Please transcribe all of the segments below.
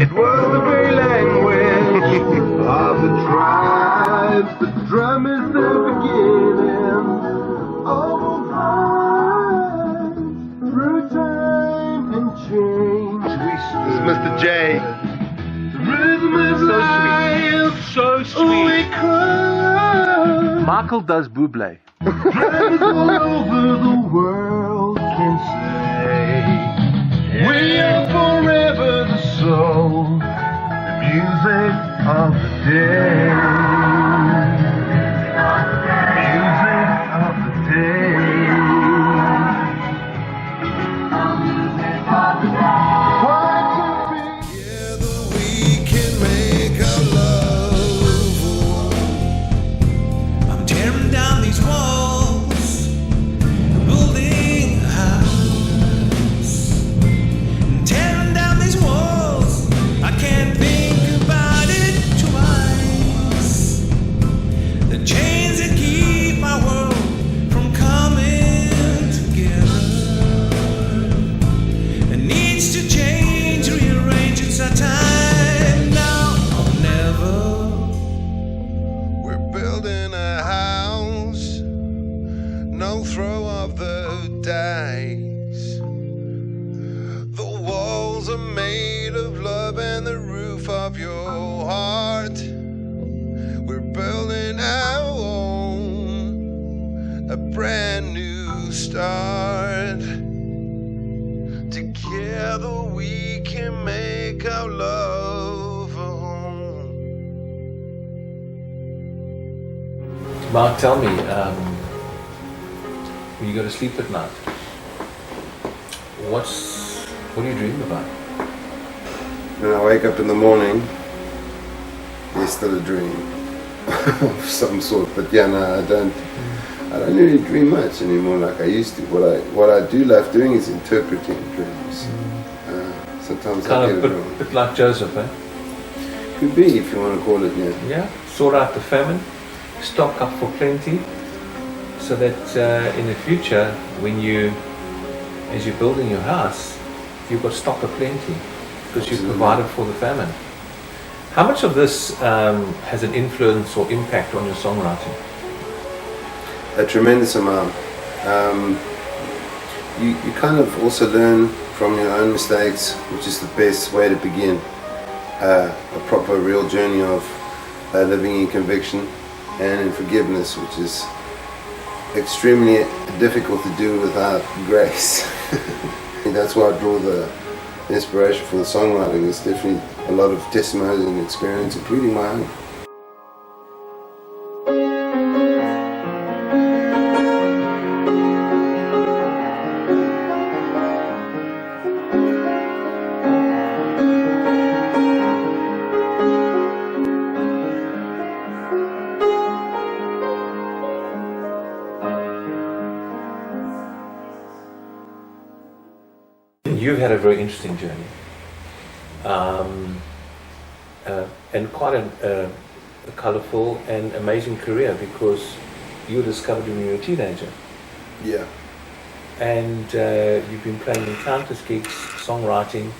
It was the very language of the tribes. The drum is the beginning of life. Through time and change we stood. This is Mr. J. Rhythm of life. So sweet. We cried. Michael does Bublé. Friends all over the world can say we are forever the soul, the music of the day. Music of the day. Together we can make our love. I'm tearing down these walls, building a house. Tearing down these walls, I can't think about it twice. The chains that keep my world from coming together. It needs to change, rearrange, it's our time now or never. We're building a house, no throw of the dice. The walls are made of love and the roof of your heart. We're building our own, a brand new start. Together we can make our love a home. Mark, tell me, when you go to sleep at night, what do you dream about? When I wake up in the morning, there's still a dream of some sort. But yeah, no, I don't really dream much anymore like I used to. What I do love doing is interpreting dreams. Sometimes I Kind get of it wrong. bit like Joseph, eh? Could be, if you want to call it, yeah. Yeah, sort out the famine, stock up for plenty, so that in the future, as you're building your house, you've got stock of plenty because you've provided for the famine. How much of this has an influence or impact on your songwriting? A tremendous amount. You kind of also learn from your own mistakes, which is the best way to begin a proper, real journey of living in conviction and in forgiveness, which is extremely difficult to do without grace. That's why I draw the inspiration for the songwriting. It's definitely a lot of testimonies and experience, including my own. You've had a very interesting journey, and quite a colourful and amazing career, because you were discovered when you were a teenager, Yeah. and you've been playing in countless gigs, songwriting,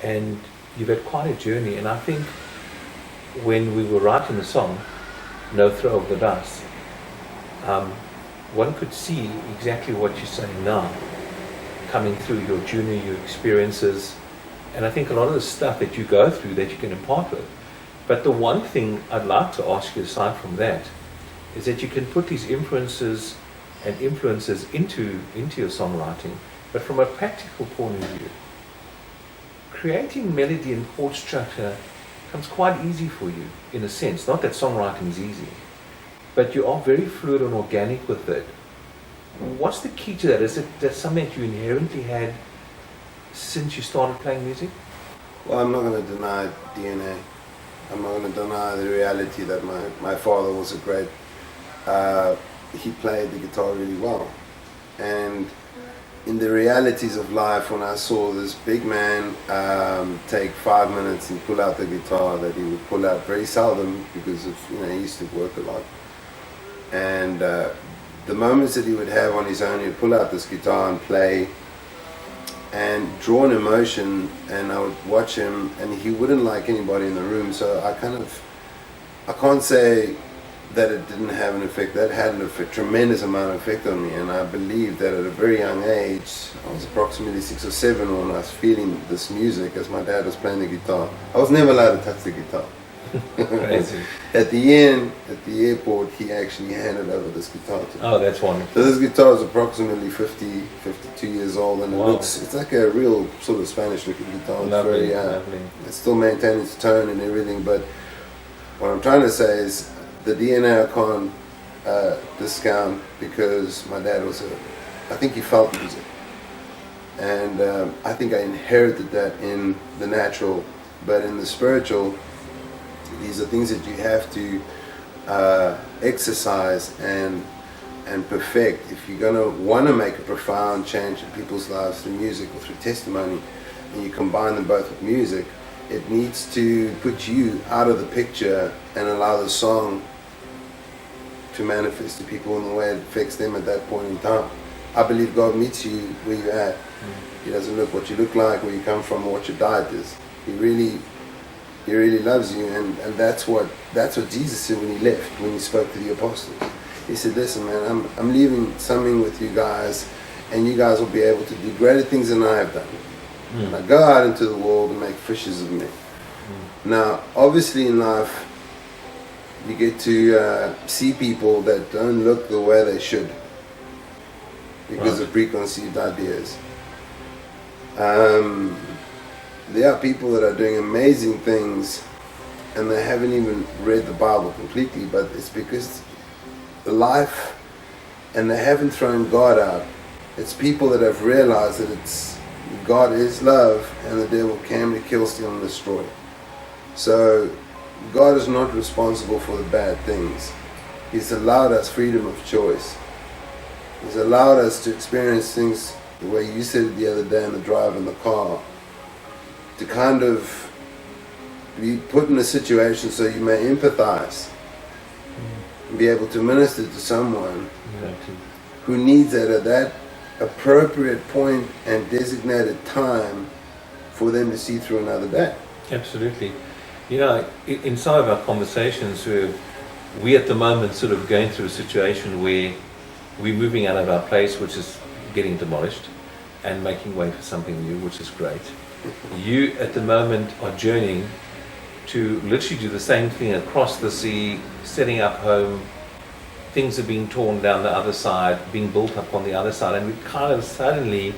and you've had quite a journey. And I think when we were writing the song, No Throw of the Dice, one could see exactly what you're saying now, coming through your journey, your experiences, and I think a lot of the stuff that you go through that you can impart with. But the one thing I'd like to ask you aside from that is that you can put these influences into your songwriting, but from a practical point of view, creating melody and chord structure comes quite easy for you in a sense. Not that songwriting is easy, but you are very fluid and organic with it. What's the key to that? Is it that something that you inherently had since you started playing music? Well, I'm not going to deny DNA. I'm not going to deny the reality that my father was a great, he played the guitar really well. And in the realities of life, when I saw this big man take 5 minutes and pull out the guitar that he would pull out very seldom because of, he used to work a lot. And the moments that he would have on his own, he'd pull out this guitar and play. and draw an emotion, and I would watch him, and he wouldn't like anybody in the room. So I can't say that it didn't have an effect. That had a tremendous amount of effect on me, and I believe that at a very young age, I was approximately 6 or 7 when I was feeling this music as my dad was playing the guitar. I was never allowed to touch the guitar. Crazy. At the end, at the airport, he actually handed over this guitar to me. Oh, that's wonderful. So this guitar is approximately 52 years old, and Wow. it's like a real sort of Spanish looking guitar. It's Lovely, very, lovely. It's still maintaining its tone and everything, but what I'm trying to say is the DNA I can't discount, because my dad was I think he felt music. And I think I inherited that in the natural, but in the spiritual, these are things that you have to exercise and perfect if you're going to want to make a profound change in people's lives through music or through testimony, and you combine them both with music. It needs to put you out of the picture and allow the song to manifest to people in the way it affects them at that point in time. I believe God meets you where you're at. He doesn't look what you look like, where you come from, or what your diet is. He really loves you, and that's what Jesus said when he left, when he spoke to the apostles. He said, listen man, I'm leaving something with you guys, and you guys will be able to do greater things than I have done. And I go out into the world and make fishers of men. Now, obviously in life, you get to see people that don't look the way they should because of preconceived ideas. There are people that are doing amazing things and they haven't even read the Bible completely, but it's because life, and they haven't thrown God out. It's people that have realized that God is love, and the devil can kill, steal, and destroy. So God is not responsible for the bad things. He's allowed us freedom of choice. He's allowed us to experience things the way you said it the other day in the drive in the car, to kind of be put in a situation so you may empathize and be able to minister to someone who needs it at that appropriate point and designated time for them to see through another day. Absolutely. You know, in some of our conversations, we at the moment sort of going through a situation where we're moving out of our place, which is getting demolished, and making way for something new, which is great. You at the moment are journeying to literally do the same thing across the sea, setting up home. Things are being torn down the other side, being built up on the other side, and we kind of suddenly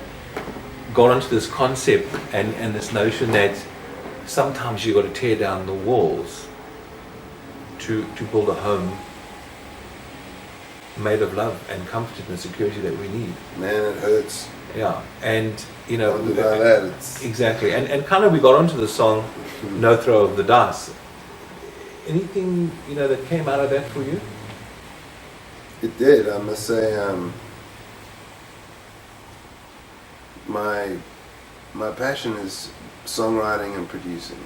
got onto this concept and this notion that sometimes you've got to tear down the walls to build a home made of love and comfort and security that we need. Man, it hurts. Yeah, and you know, exactly, and kind of we got onto the song "No Throw of the Dice." Anything that came out of that for you? It did. I must say, my passion is songwriting and producing,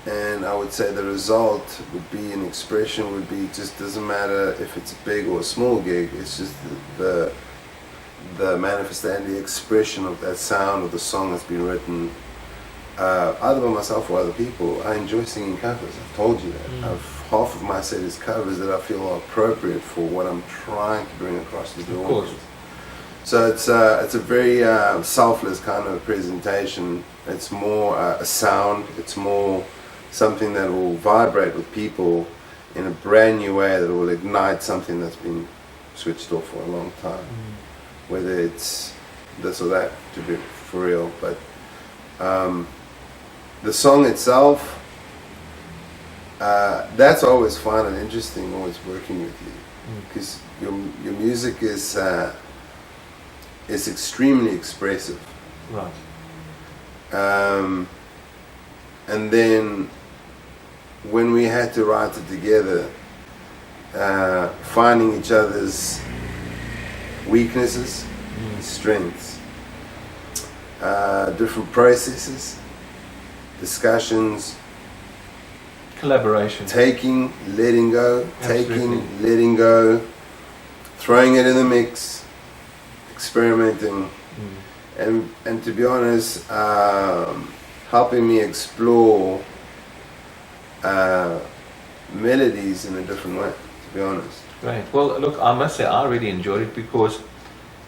and I would say the result would be an expression. Would be just doesn't matter if it's a big or a small gig. It's just the manifestation, the expression of that sound of the song that's been written, either by myself or other people. I enjoy singing covers. I've told you that. Half of my set is covers that I feel are appropriate for what I'm trying to bring across to the audience. So it's a very selfless kind of presentation. It's more a sound. It's more something that will vibrate with people in a brand new way that will ignite something that's been switched off for a long time. Whether it's this or that, to be for real. But the song itself, that's always fun and interesting, always working with you, because your music is extremely expressive. Right. And then when we had to write it together, finding each other's weaknesses, strengths, different processes, discussions, collaboration, taking, letting go, Absolutely. taking, letting go, throwing it in the mix, experimenting, and to be honest, helping me explore melodies in a different way, to be honest. Right. Well, look, I must say I really enjoyed it because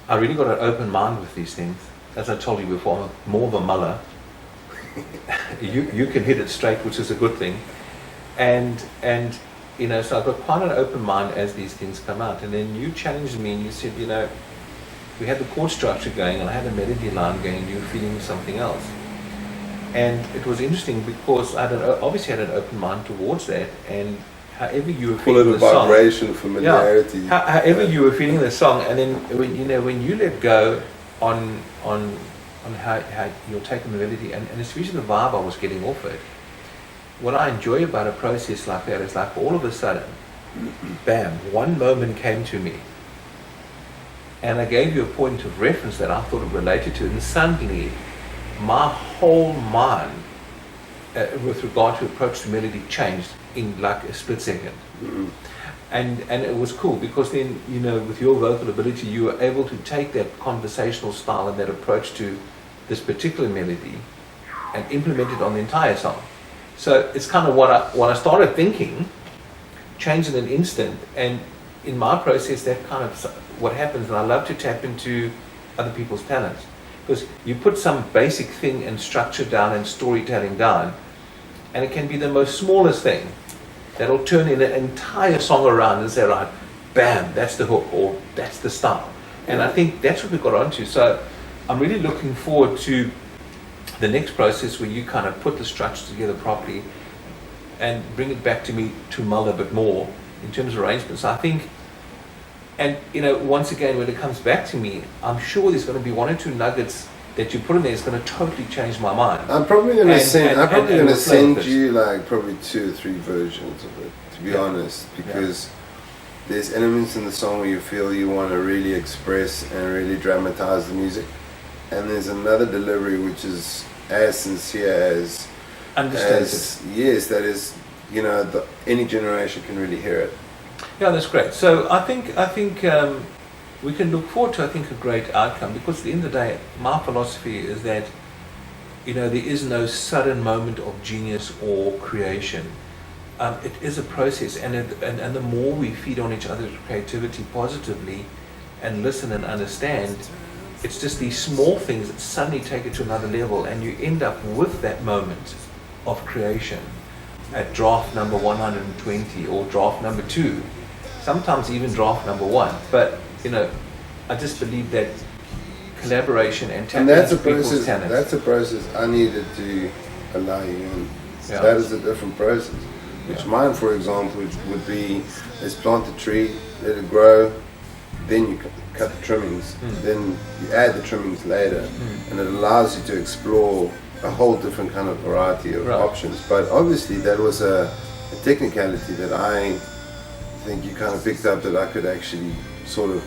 I really got an open mind with these things. As I told you before, I'm more of a muller. you can hit it straight, which is a good thing. And you know, so I've got quite an open mind as these things come out. And then you challenged me and you said, you know, we had the chord structure going and I had a melody line going and you were feeling something else. And it was interesting because I obviously had an open mind towards that, and however you were feeling the song, vibration, familiarity. Yeah, however you were feeling the song, and then when you let go on how you're taking the melody, and especially the vibe I was getting off it. What I enjoy about a process like that is like all of a sudden, bam, one moment came to me, and I gave you a point of reference that I thought it related to, and suddenly my whole mind with regard to approach to melody changed in like a split second. Mm-hmm. And it was cool because then, you know, with your vocal ability you were able to take that conversational style and that approach to this particular melody and implement it on the entire song. So it's kind of what I started thinking changed in an instant, and in my process that kind of what happens, and I love to tap into other people's talents. Because you put some basic thing and structure down and storytelling down, and it can be the most smallest thing that'll turn in an entire song around and say, right, bam, that's the hook or that's the style. And I think that's what we got onto. So I'm really looking forward to the next process where you kind of put the structure together properly and bring it back to me to mull a bit more in terms of arrangements. I think. And you know, once again, when it comes back to me, I'm sure there's going to be one or two nuggets that you put in there. It's going to totally change my mind. I'm probably going to send it. you like probably 2 or 3 versions of it, to be honest, because there's elements in the song where you feel you want to really express and really dramatize the music, and there's another delivery which is as sincere as yes, that is, you know, any generation can really hear it. Yeah, that's great. So I think we can look forward to, I think, a great outcome, because at the end of the day, my philosophy is that, you know, there is no sudden moment of genius or creation. It is a process, and the more we feed on each other's creativity positively and listen and understand, it's just these small things that suddenly take it to another level, and you end up with that moment of creation at draft number 120 or draft number 2, sometimes even draft number 1. But you know, I just believe that collaboration and tapping into people's talents. That's a process I needed to allow you in. Yeah. That is a different process. Which mine, for example, would be: let's plant the tree, let it grow, then you cut the trimmings, then you add the trimmings later, and it allows you to explore a whole different kind of variety of options. But obviously that was a technicality that I think you kind of picked up, that I could actually sort of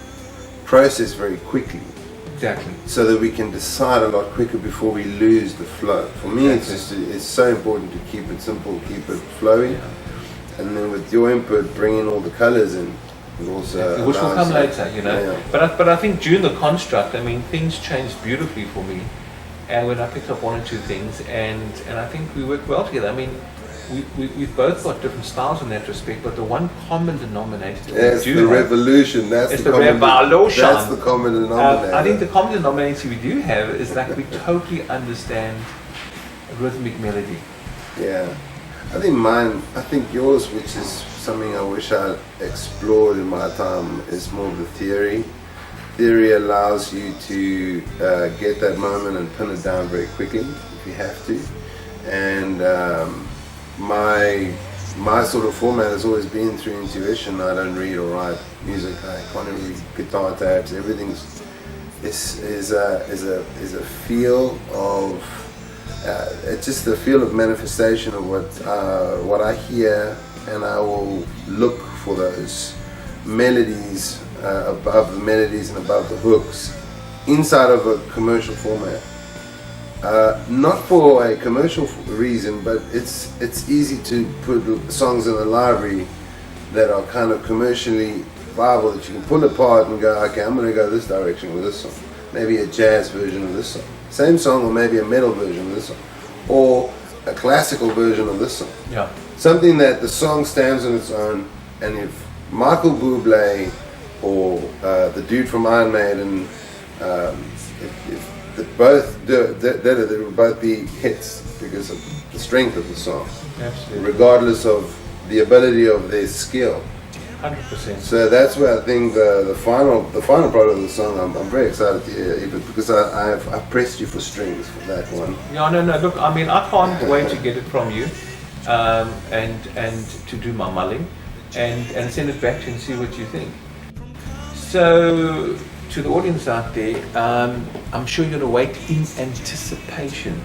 process very quickly. Exactly. So that we can decide a lot quicker before we lose the flow. For me, it's so important to keep it simple, keep it flowy, and then with your input, bring in all the colors in. It also which will come later, you know. Yeah. But I think during the construct, I mean, things changed beautifully for me. And when I picked up 1 or 2 things, and I think we worked well together. I mean, we've both got different styles in that respect, but the one common denominator that we do have, revolution. That's the revolution. That's the common denominator. I think the common denominator we do have is like we totally understand rhythmic melody. Yeah, I think yours, which is something I wish I explored in my time, is more of the theory. Theory allows you to get that moment and pin it down very quickly if you have to. And my sort of format has always been through intuition. I don't read or write music. I can't even read guitar tabs. Everything is a feel of it's just the feel of manifestation of what I hear, and I will look for those melodies above the melodies and above the hooks inside of a commercial format. Not for a commercial reason, but it's easy to put songs in a library that are kind of commercially viable, that you can pull apart and go, okay, I'm going to go this direction with this song. maybe a jazz version of this song. Same song, or maybe a metal version of this song, or a classical version of this song. Yeah. Something that the song stands on its own, and if Michael Bublé or the dude from Iron Maiden, if they both did it, they would both be hits because of the strength of the song, Absolutely. regardless of the ability of their skill. 100%. So that's where I think the final product of the song, I'm very excited to hear, even because I've pressed you for strings for that one. Yeah, no. Look, I mean, I can't wait to get it from you, and to do my mulling, and send it back to you and see what you think. So, to the audience out there, I'm sure you're going to wait in anticipation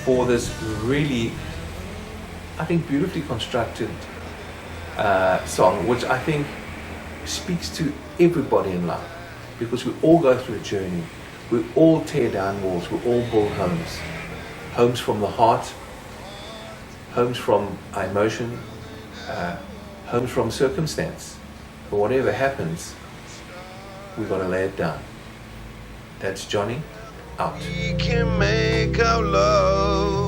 for this really, I think, beautifully constructed song, which I think speaks to everybody in life, because we all go through a journey. We all tear down walls. We all build homes. Homes from the heart, homes from emotion, homes from circumstance. But whatever happens, we've got to lay it down. That's Johnny, out. We can make our love